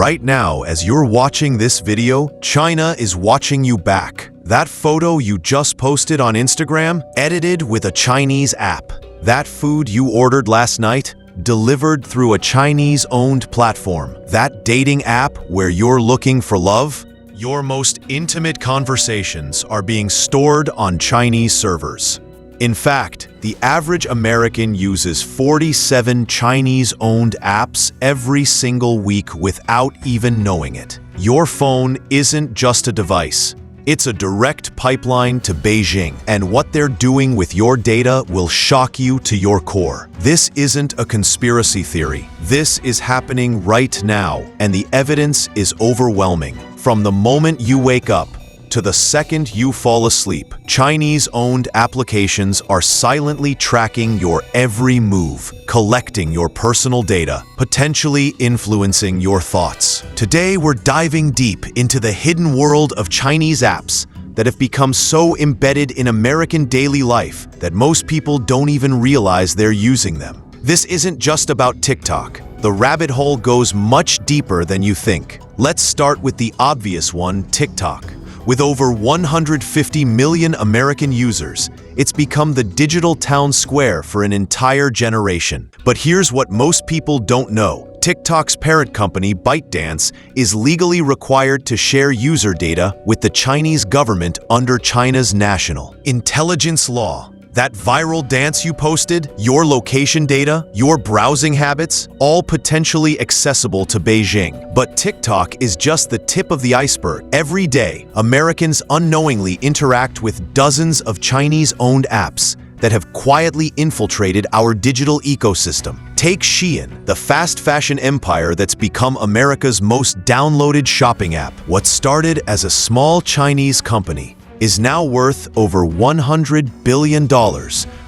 Right now, as you're watching this video, China is watching you back. That photo you just posted on Instagram, edited with a Chinese app. That food you ordered last night, delivered through a Chinese-owned platform. That dating app where you're looking for love, your most intimate conversations are being stored on Chinese servers. In fact, the average American uses 47 Chinese-owned apps every single week without even knowing it. Your phone isn't just a device. It's a direct pipeline to Beijing, and what they're doing with your data will shock you to your core. This isn't a conspiracy theory. This is happening right now, and the evidence is overwhelming. From the moment you wake up to the second you fall asleep, Chinese-owned applications are silently tracking your every move, collecting your personal data, potentially influencing your thoughts. Today, we're diving deep into the hidden world of Chinese apps that have become so embedded in American daily life that most people don't even realize they're using them. This isn't just about TikTok. The rabbit hole goes much deeper than you think. Let's start with the obvious one, TikTok. With over 150 million American users, it's become the digital town square for an entire generation. But here's what most people don't know. TikTok's parent company, ByteDance, is legally required to share user data with the Chinese government under China's national intelligence law. That viral dance you posted, your location data, your browsing habits, all potentially accessible to Beijing. But TikTok is just the tip of the iceberg. Every day, Americans unknowingly interact with dozens of Chinese-owned apps that have quietly infiltrated our digital ecosystem. Take Shein, the fast fashion empire that's become America's most downloaded shopping app. What started as a small Chinese company is now worth over $100 billion,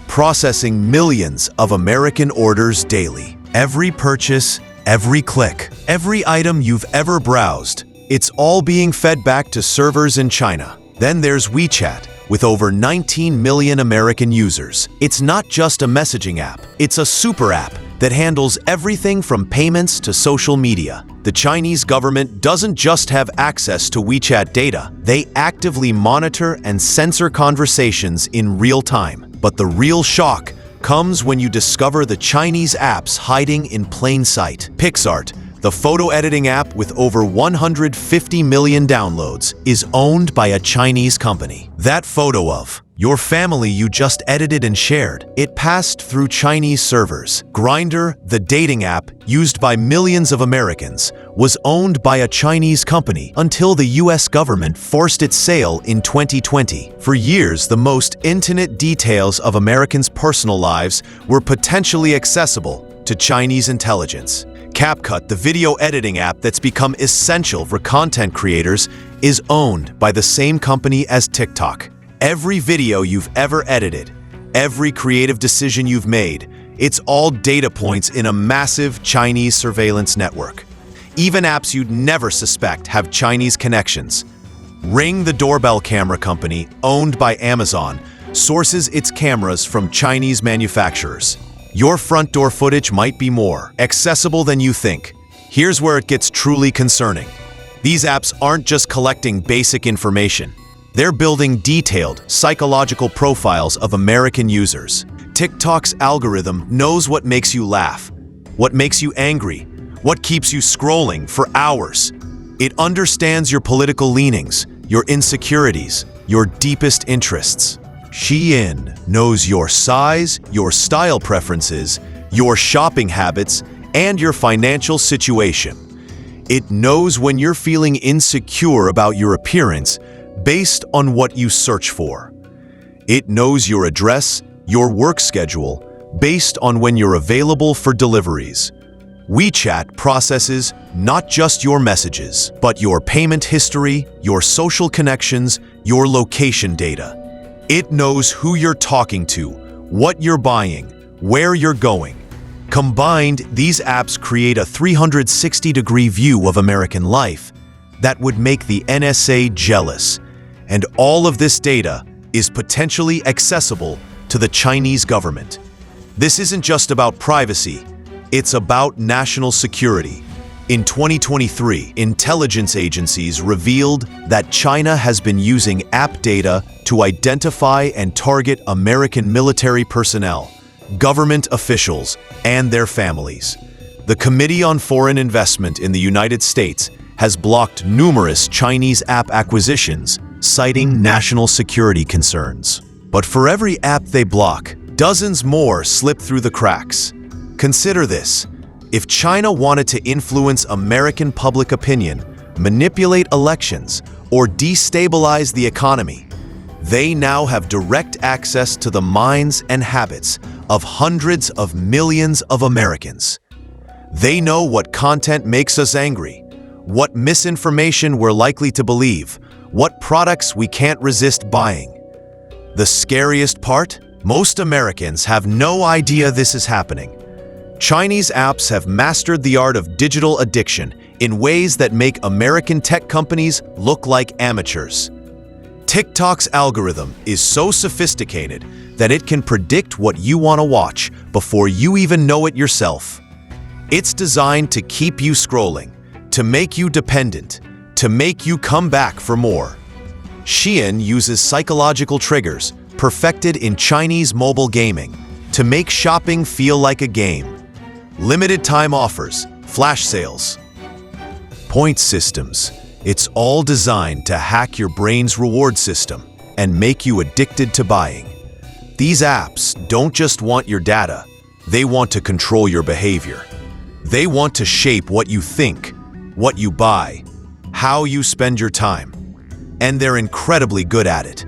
processing millions of American orders daily. Every purchase, every click, every item you've ever browsed, it's all being fed back to servers in China. Then there's WeChat, with over 19 million American users. It's not just a messaging app, it's a super app that handles everything from payments to social media. The Chinese government doesn't just have access to WeChat data, they actively monitor and censor conversations in real time. But the real shock comes when you discover the Chinese apps hiding in plain sight. PixArt, the photo editing app with over 150 million downloads, is owned by a Chinese company. That photo of your family you just edited and shared, it passed through Chinese servers. Grindr, the dating app used by millions of Americans, was owned by a Chinese company until the US government forced its sale in 2020. For years, the most intimate details of Americans' personal lives were potentially accessible to Chinese intelligence. CapCut, the video editing app that's become essential for content creators, is owned by the same company as TikTok. Every video you've ever edited, every creative decision you've made, it's all data points in a massive Chinese surveillance network. Even apps you'd never suspect have Chinese connections. Ring, the doorbell camera company, owned by Amazon, sources its cameras from Chinese manufacturers. Your front door footage might be more accessible than you think. Here's where it gets truly concerning. These apps aren't just collecting basic information. They're building detailed, psychological profiles of American users. TikTok's algorithm knows what makes you laugh, what makes you angry, what keeps you scrolling for hours. It understands your political leanings, your insecurities, your deepest interests. Shein knows your size, your style preferences, your shopping habits, and your financial situation. It knows when you're feeling insecure about your appearance based on what you search for. It knows your address, your work schedule, based on when you're available for deliveries. WeChat processes not just your messages, but your payment history, your social connections, your location data. It knows who you're talking to, what you're buying, where you're going. Combined, these apps create a 360-degree view of American life that would make the NSA jealous. And all of this data is potentially accessible to the Chinese government. This isn't just about privacy, it's about national security. In 2023, intelligence agencies revealed that China has been using app data to identify and target American military personnel, government officials, and their families. The Committee on Foreign Investment in the United States has blocked numerous Chinese app acquisitions, citing national security concerns. But for every app they block, dozens more slip through the cracks. Consider this. If China wanted to influence American public opinion, manipulate elections, or destabilize the economy, they now have direct access to the minds and habits of hundreds of millions of Americans. They know what content makes us angry, what misinformation we're likely to believe, what products we can't resist buying. The scariest part? Most Americans have no idea this is happening. Chinese apps have mastered the art of digital addiction in ways that make American tech companies look like amateurs. TikTok's algorithm is so sophisticated that it can predict what you want to watch before you even know it yourself. It's designed to keep you scrolling, to make you dependent, to make you come back for more. Shein uses psychological triggers perfected in Chinese mobile gaming to make shopping feel like a game. Limited time offers, flash sales, point systems. It's all designed to hack your brain's reward system and make you addicted to buying. These apps don't just want your data, they want to control your behavior. They want to shape what you think, what you buy, how you spend your time. And they're incredibly good at it.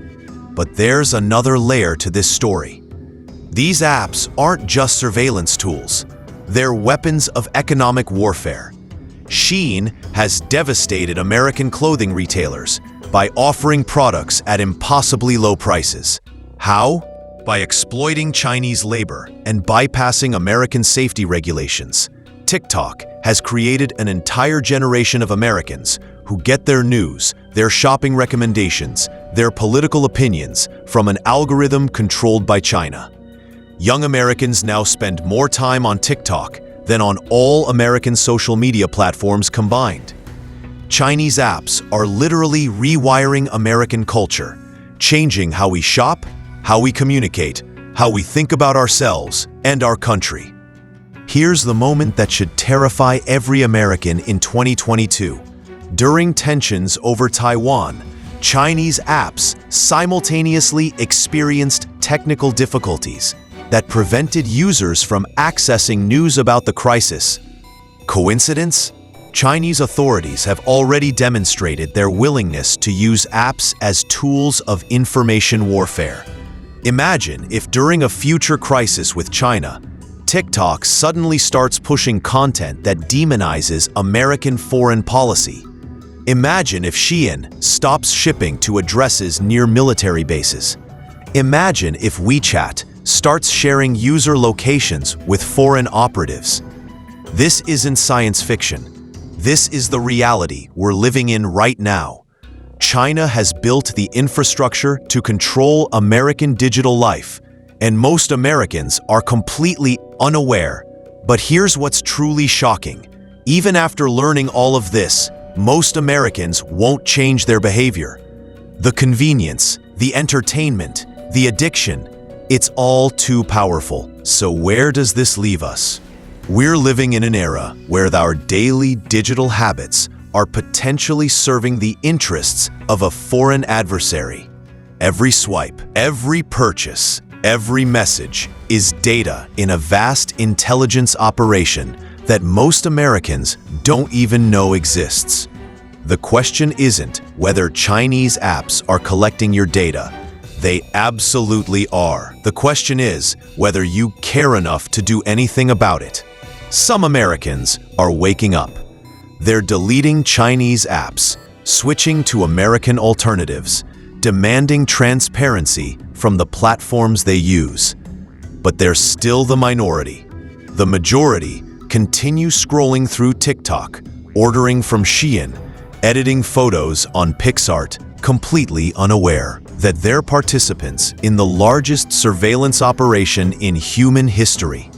But there's another layer to this story. These apps aren't just surveillance tools. They're weapons of economic warfare. Shein has devastated American clothing retailers by offering products at impossibly low prices. How? By exploiting Chinese labor and bypassing American safety regulations. TikTok has created an entire generation of Americans who get their news, their shopping recommendations, their political opinions from an algorithm controlled by China. Young Americans now spend more time on TikTok than on all American social media platforms combined. Chinese apps are literally rewiring American culture, changing how we shop, how we communicate, how we think about ourselves and our country. Here's the moment that should terrify every American in 2022. During tensions over Taiwan, Chinese apps simultaneously experienced technical difficulties that prevented users from accessing news about the crisis. Coincidence? Chinese authorities have already demonstrated their willingness to use apps as tools of information warfare. Imagine if during a future crisis with China, TikTok suddenly starts pushing content that demonizes American foreign policy. Imagine if Shein stops shipping to addresses near military bases. Imagine if WeChat starts sharing user locations with foreign operatives. This isn't science fiction. This is the reality we're living in right now. China has built the infrastructure to control American digital life, and most Americans are completely unaware. But here's what's truly shocking. Even after learning all of this, most Americans won't change their behavior. The convenience, the entertainment, the addiction, it's all too powerful. So where does this leave us? We're living in an era where our daily digital habits are potentially serving the interests of a foreign adversary. Every swipe, every purchase, every message is data in a vast intelligence operation that most Americans don't even know exists. The question isn't whether Chinese apps are collecting your data. They absolutely are. The question is whether you care enough to do anything about it. Some Americans are waking up. They're deleting Chinese apps, switching to American alternatives, demanding transparency from the platforms they use. But they're still the minority. The majority continue scrolling through TikTok, ordering from Shein, editing photos on PixArt, completely unaware that they're participants in the largest surveillance operation in human history.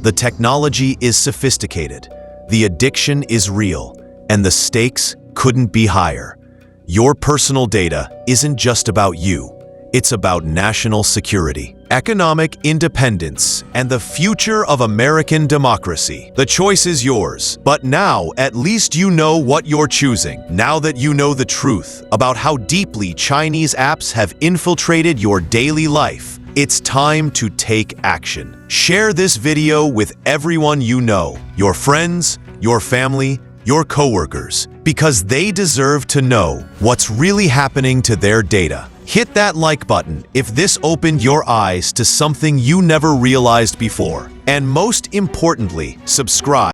The technology is sophisticated. The addiction is real, and the stakes couldn't be higher. Your personal data isn't just about you. It's about national security, economic independence, and the future of American democracy. The choice is yours, but now at least you know what you're choosing. Now that you know the truth about how deeply Chinese apps have infiltrated your daily life, it's time to take action. Share this video with everyone you know, your friends, your family, your coworkers, because they deserve to know what's really happening to their data. Hit that like button if this opened your eyes to something you never realized before. And most importantly, subscribe.